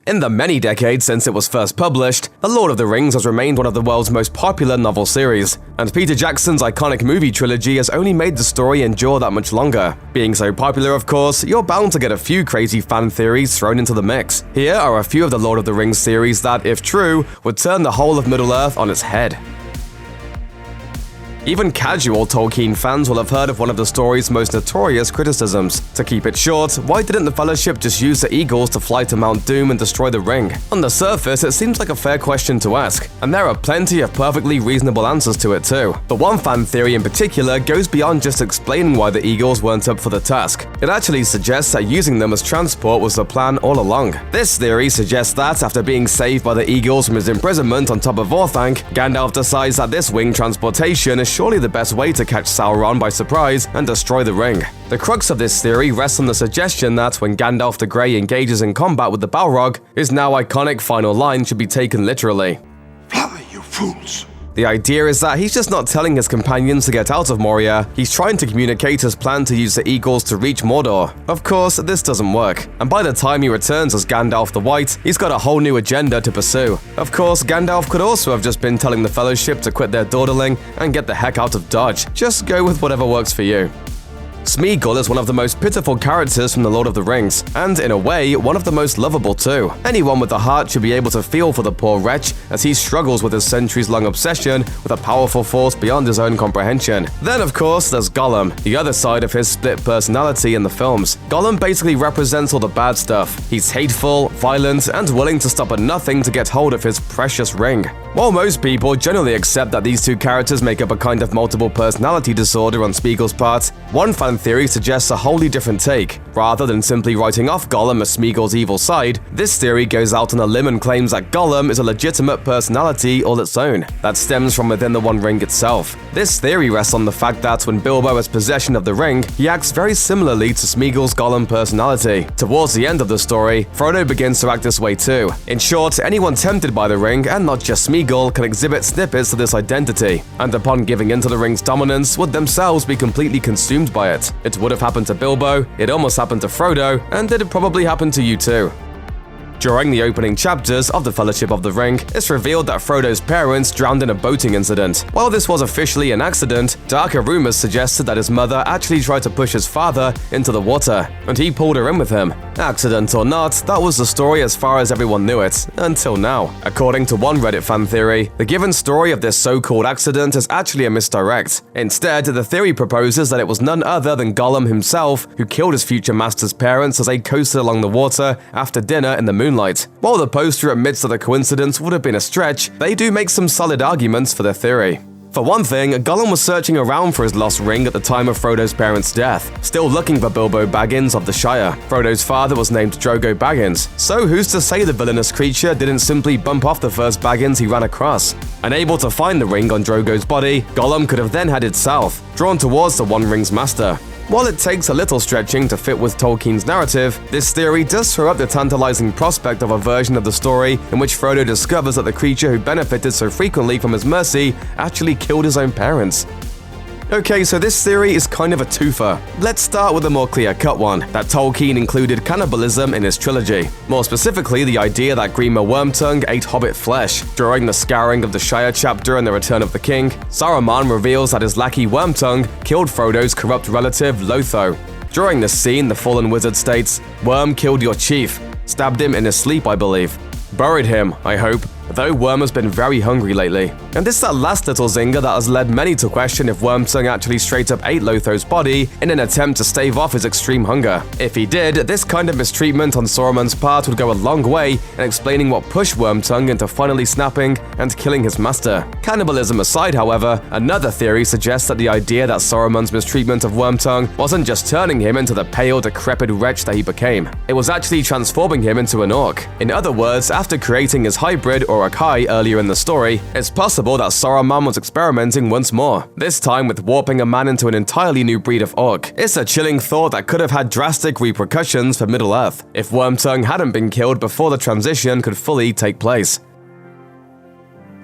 In the many decades since it was first published, The Lord of the Rings has remained one of the world's most popular novel series, and Peter Jackson's iconic movie trilogy has only made the story endure that much longer. Being so popular, of course, you're bound to get a few crazy fan theories thrown into the mix. Here are a few of the Lord of the Rings series that, if true, would turn the whole of Middle-earth on its head. Even casual Tolkien fans will have heard of one of the story's most notorious criticisms. To keep it short, why didn't the Fellowship just use the eagles to fly to Mount Doom and destroy the ring? On the surface, it seems like a fair question to ask, and there are plenty of perfectly reasonable answers to it too. But one fan theory in particular goes beyond just explaining why the eagles weren't up for the task. It actually suggests that using them as transport was the plan all along. This theory suggests that after being saved by the eagles from his imprisonment on top of Orthanc, Gandalf decides that this wing transportation is surely the best way to catch Sauron by surprise and destroy the ring. The crux of this theory rests on the suggestion that when Gandalf the Grey engages in combat with the Balrog, his now iconic final line should be taken literally. Fly, you fools! The idea is that he's just not telling his companions to get out of Moria, he's trying to communicate his plan to use the eagles to reach Mordor. Of course, this doesn't work, and by the time he returns as Gandalf the White, he's got a whole new agenda to pursue. Of course, Gandalf could also have just been telling the Fellowship to quit their dawdling and get the heck out of Dodge. Just go with whatever works for you. Smeagol is one of the most pitiful characters from The Lord of the Rings, and in a way, one of the most lovable too. Anyone with a heart should be able to feel for the poor wretch as he struggles with his centuries-long obsession with a powerful force beyond his own comprehension. Then, of course, there's Gollum, the other side of his split personality in the films. Gollum basically represents all the bad stuff. He's hateful, violent, and willing to stop at nothing to get hold of his precious ring. While most people generally accept that these two characters make up a kind of multiple personality disorder on Smeagol's part, one fan theory suggests a wholly different take. Rather than simply writing off Gollum as Smeagol's evil side, this theory goes out on a limb and claims that Gollum is a legitimate personality all its own, that stems from within the One Ring itself. This theory rests on the fact that when Bilbo has possession of the ring, he acts very similarly to Smeagol's Gollum personality. Towards the end of the story, Frodo begins to act this way too. In short, anyone tempted by the ring, and not just Smeagol, can exhibit snippets of this identity, and upon giving into the ring's dominance, would themselves be completely consumed by it. It would have happened to Bilbo, it almost happened to Frodo, and it'd probably happen to you too. During the opening chapters of The Fellowship of the Ring, it's revealed that Frodo's parents drowned in a boating incident. While this was officially an accident, darker rumors suggested that his mother actually tried to push his father into the water, and he pulled her in with him. Accident or not, that was the story as far as everyone knew it, until now. According to one Reddit fan theory, the given story of this so-called accident is actually a misdirect. Instead, the theory proposes that it was none other than Gollum himself who killed his future master's parents as they coasted along the water after dinner in the moonlight. While the poster admits that the coincidence would have been a stretch, they do make some solid arguments for their theory. For one thing, Gollum was searching around for his lost ring at the time of Frodo's parents' death, still looking for Bilbo Baggins of the Shire. Frodo's father was named Drogo Baggins, so who's to say the villainous creature didn't simply bump off the first Baggins he ran across? Unable to find the ring on Drogo's body, Gollum could have then headed south, drawn towards the One Ring's master. While it takes a little stretching to fit with Tolkien's narrative, this theory does throw up the tantalizing prospect of a version of the story in which Frodo discovers that the creature who benefited so frequently from his mercy actually killed his own parents. Okay, so this theory is kind of a twofer. Let's start with a more clear-cut one, that Tolkien included cannibalism in his trilogy. More specifically, the idea that Grima Wormtongue ate hobbit flesh. During the scouring of the Shire chapter in The Return of the King, Saruman reveals that his lackey Wormtongue killed Frodo's corrupt relative Lotho. During this scene, the fallen wizard states, "Worm killed your chief. Stabbed him in his sleep, I believe. Buried him, I hope. Though Worm has been very hungry lately." And it's that last little zinger that has led many to question if Wormtongue actually straight up ate Lotho's body in an attempt to stave off his extreme hunger. If he did, this kind of mistreatment on Saruman's part would go a long way in explaining what pushed Wormtongue into finally snapping and killing his master. Cannibalism aside, however, another theory suggests that the idea that Saruman's mistreatment of Wormtongue wasn't just turning him into the pale, decrepit wretch that he became. It was actually transforming him into an orc. In other words, after creating his hybrid or Akai earlier in the story, it's possible that Saruman was experimenting once more, this time with warping a man into an entirely new breed of orc. It's a chilling thought that could have had drastic repercussions for Middle-earth, if Wormtongue hadn't been killed before the transition could fully take place.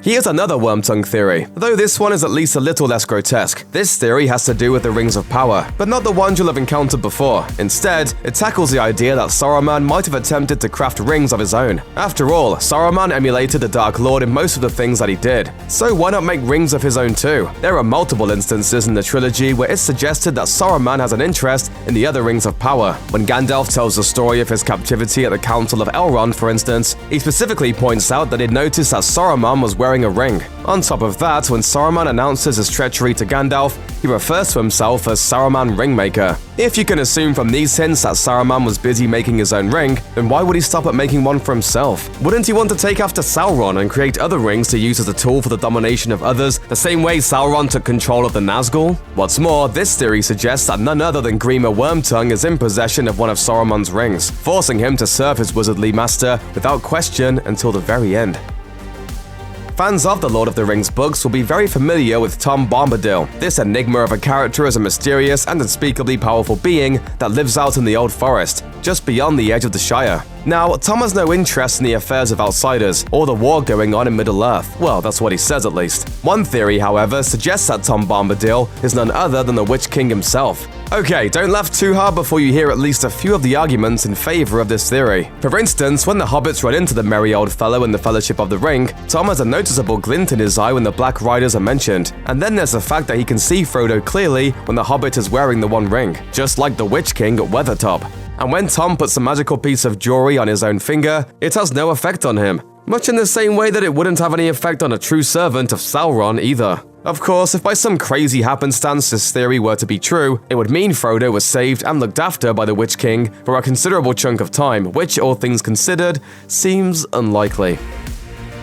Here's another worm-tongue theory, though this one is at least a little less grotesque. This theory has to do with the Rings of Power, but not the ones you'll have encountered before. Instead, it tackles the idea that Saruman might have attempted to craft rings of his own. After all, Saruman emulated the Dark Lord in most of the things that he did, so why not make rings of his own too? There are multiple instances in the trilogy where it's suggested that Saruman has an interest in the other Rings of Power. When Gandalf tells the story of his captivity at the Council of Elrond, for instance, he specifically points out that he'd noticed that Saruman was wearing a ring. On top of that, when Saruman announces his treachery to Gandalf, he refers to himself as Saruman Ringmaker. If you can assume from these hints that Saruman was busy making his own ring, then why would he stop at making one for himself? Wouldn't he want to take after Sauron and create other rings to use as a tool for the domination of others, the same way Sauron took control of the Nazgul? What's more, this theory suggests that none other than Grima Wormtongue is in possession of one of Saruman's rings, forcing him to serve his wizardly master without question until the very end. Fans of the Lord of the Rings books will be very familiar with Tom Bombadil. This enigma of a character is a mysterious and unspeakably powerful being that lives out in the Old Forest, just beyond the edge of the Shire. Now, Tom has no interest in the affairs of outsiders, or the war going on in Middle-earth. Well, that's what he says at least. One theory, however, suggests that Tom Bombadil is none other than the Witch King himself. Okay, don't laugh too hard before you hear at least a few of the arguments in favor of this theory. For instance, when the hobbits run into the merry old fellow in the Fellowship of the Ring, Tom has a noticeable glint in his eye when the Black Riders are mentioned. And then there's the fact that he can see Frodo clearly when the hobbit is wearing the One Ring, just like the Witch King at Weathertop. And when Tom puts a magical piece of jewelry on his own finger, it has no effect on him. Much in the same way that it wouldn't have any effect on a true servant of Sauron either. Of course, if by some crazy happenstance this theory were to be true, it would mean Frodo was saved and looked after by the Witch King for a considerable chunk of time, which, all things considered, seems unlikely.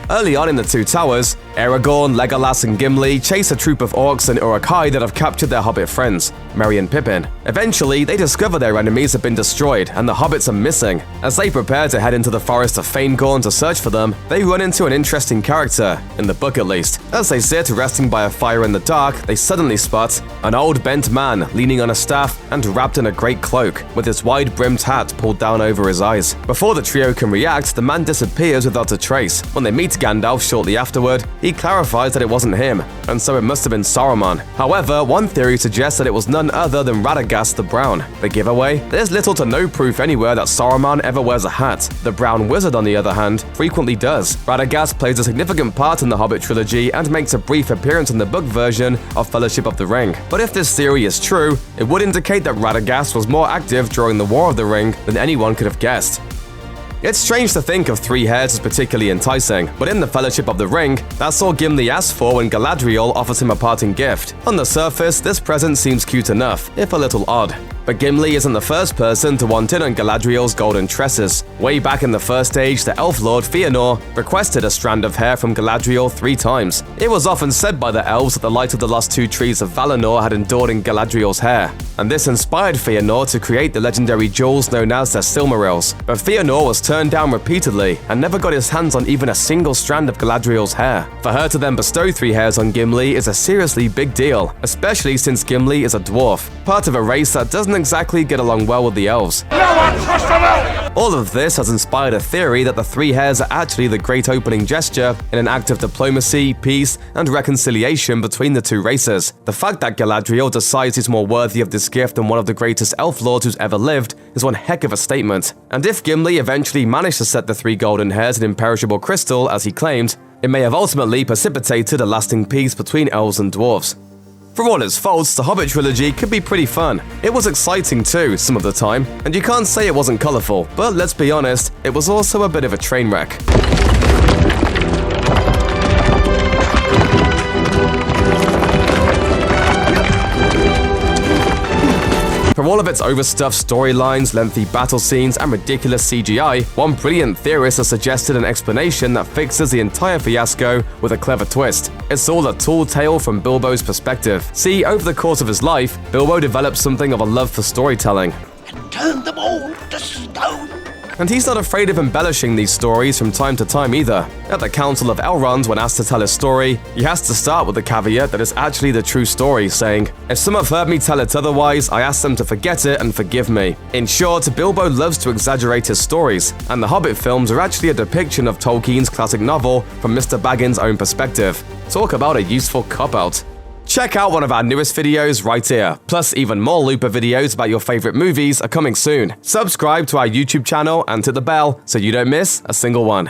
Early on in the Two Towers, Aragorn, Legolas, and Gimli chase a troop of orcs and Uruk-hai that have captured their hobbit friends, Merry and Pippin. Eventually, they discover their enemies have been destroyed and the hobbits are missing. As they prepare to head into the forest of Fangorn to search for them, they run into an interesting character, in the book at least. As they sit resting by a fire in the dark, they suddenly spot an old bent man leaning on a staff and wrapped in a great cloak, with his wide-brimmed hat pulled down over his eyes. Before the trio can react, the man disappears without a trace. When they meet Gandalf shortly afterward, he clarifies that it wasn't him, and so it must have been Saruman. However, one theory suggests that it was none other than Radagast the Brown. The giveaway? There's little to no proof anywhere that Saruman ever wears a hat. The Brown Wizard, on the other hand, frequently does. Radagast plays a significant part in the Hobbit trilogy and makes a brief appearance in the book version of Fellowship of the Ring. But if this theory is true, it would indicate that Radagast was more active during the War of the Ring than anyone could have guessed. It's strange to think of three hairs as particularly enticing, but in the Fellowship of the Ring, that's all Gimli asks for when Galadriel offers him a parting gift. On the surface, this present seems cute enough, if a little odd. But Gimli isn't the first person to want in on Galadriel's golden tresses. Way back in the First Age, the Elf Lord Fëanor requested a strand of hair from Galadriel 3 times. It was often said by the elves that the light of the lost two trees of Valinor had endured in Galadriel's hair, and this inspired Fëanor to create the legendary jewels known as the Silmarils. But Fëanor was turned down repeatedly and never got his hands on even a single strand of Galadriel's hair. For her to then bestow 3 hairs on Gimli is a seriously big deal, especially since Gimli is a dwarf, part of a race that doesn't exactly get along well with the elves. No one trusts an elf! All of this has inspired a theory that the 3 hairs are actually the great opening gesture in an act of diplomacy, peace, and reconciliation between the 2 races. The fact that Galadriel decides he's more worthy of this gift than one of the greatest elf lords who's ever lived is one heck of a statement. And if Gimli eventually managed to set the 3 golden hairs in imperishable crystal, as he claimed, it may have ultimately precipitated a lasting peace between elves and dwarves. For all its faults, the Hobbit trilogy could be pretty fun. It was exciting too, some of the time, and you can't say it wasn't colourful, but let's be honest, it was also a bit of a train wreck. For all of its overstuffed storylines, lengthy battle scenes, and ridiculous CGI, one brilliant theorist has suggested an explanation that fixes the entire fiasco with a clever twist. It's all a tall tale from Bilbo's perspective. See, over the course of his life, Bilbo developed something of a love for storytelling. And turn them all to stone. And he's not afraid of embellishing these stories from time to time either. At the Council of Elrond, when asked to tell his story, he has to start with the caveat that it's actually the true story, saying, "If some have heard me tell it otherwise, I ask them to forget it and forgive me." In short, Bilbo loves to exaggerate his stories, and the Hobbit films are actually a depiction of Tolkien's classic novel from Mr. Baggins' own perspective. Talk about a useful cop-out. Check out one of our newest videos right here. Plus, even more Looper videos about your favorite movies are coming soon. Subscribe to our YouTube channel and hit the bell so you don't miss a single one.